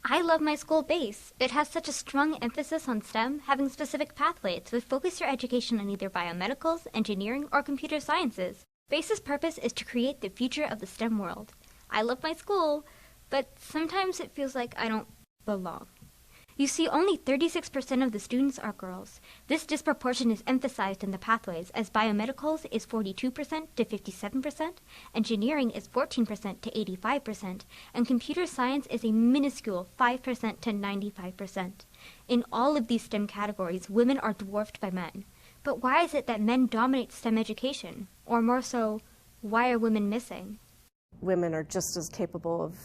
I love my school BASE. It has such a strong emphasis on STEM, having specific pathways to focus your education on either biomedicals, engineering, or computer sciences. BASE's purpose is to create the future of the STEM world. I love my school, but sometimes it feels like I don't belong. You see, only 36% of the students are girls. This disproportion is emphasized in the pathways, as biomedicals is 42% to 57%, engineering is 14% to 85%, and computer science is a minuscule 5% to 95%. In all of these STEM categories, women are dwarfed by men. But why is it that men dominate STEM education? Or more so, why are women missing? Women are just as capable of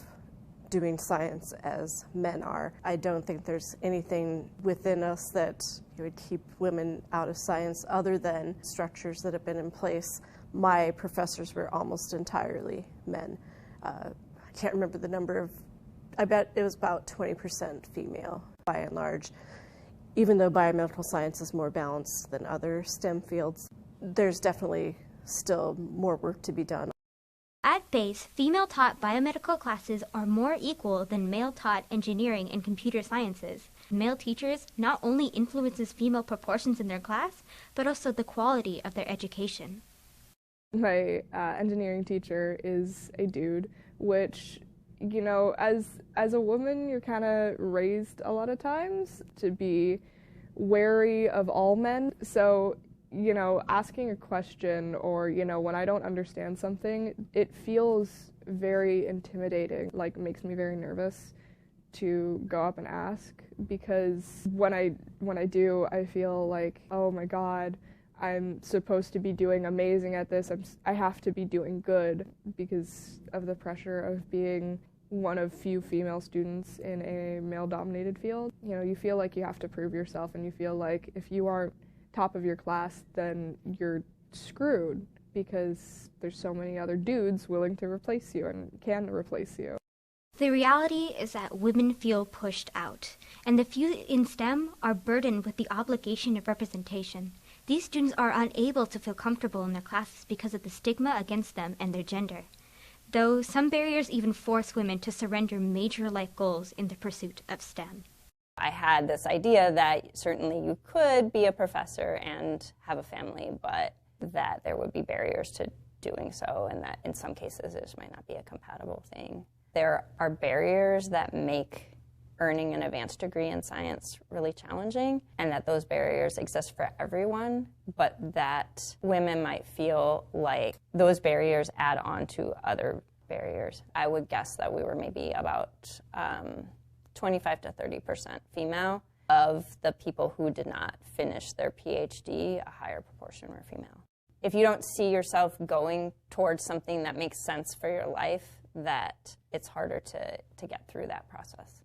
doing science as men are. I don't think there's anything within us that would keep women out of science other than structures that have been in place. My professors were almost entirely men. I can't remember the number of, I bet it was about 20% female by and large. Even though biomedical science is more balanced than other STEM fields, there's definitely still more work to be done. At BASE, female-taught biomedical classes are more equal than male-taught engineering and computer sciences. Male teachers not only influences female proportions in their class, but also the quality of their education. My engineering teacher is a dude, which, you know, as a woman, you're kind of raised a lot of times to be wary of all men. So, you know, asking a question or, you know, when I don't understand something, it feels very intimidating, like makes me very nervous to go up and ask, because when I do, I feel like, oh my God, I'm supposed to be doing amazing at this. I have to be doing good because of the pressure of being one of few female students in a male-dominated field. You know, you feel like you have to prove yourself, and you feel like if you aren't top of your class, then you're screwed because there's so many other dudes willing to replace you and can replace you. The reality is that women feel pushed out, and the few in STEM are burdened with the obligation of representation. These students are unable to feel comfortable in their classes because of the stigma against them and their gender, though some barriers even force women to surrender major life goals in the pursuit of STEM. I had this idea that certainly you could be a professor and have a family, but that there would be barriers to doing so, and that in some cases it just might not be a compatible thing. There are barriers that make earning an advanced degree in science really challenging, and that those barriers exist for everyone, but that women might feel like those barriers add on to other barriers. I would guess that we were maybe about 25 to 30% female. Of the people who did not finish their PhD, a higher proportion were female. If you don't see yourself going towards something that makes sense for your life, that it's harder to get through that process.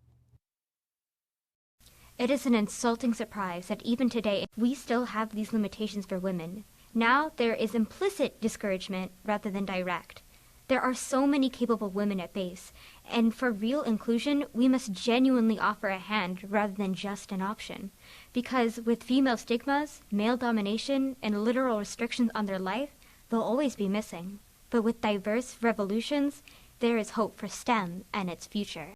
It is an insulting surprise that even today we still have these limitations for women. Now there is implicit discouragement rather than direct. There are so many capable women at BASE, and for real inclusion, we must genuinely offer a hand rather than just an option. Because with female stigmas, male domination, and literal restrictions on their life, they'll always be missing. But with diverse revolutions, there is hope for STEM and its future.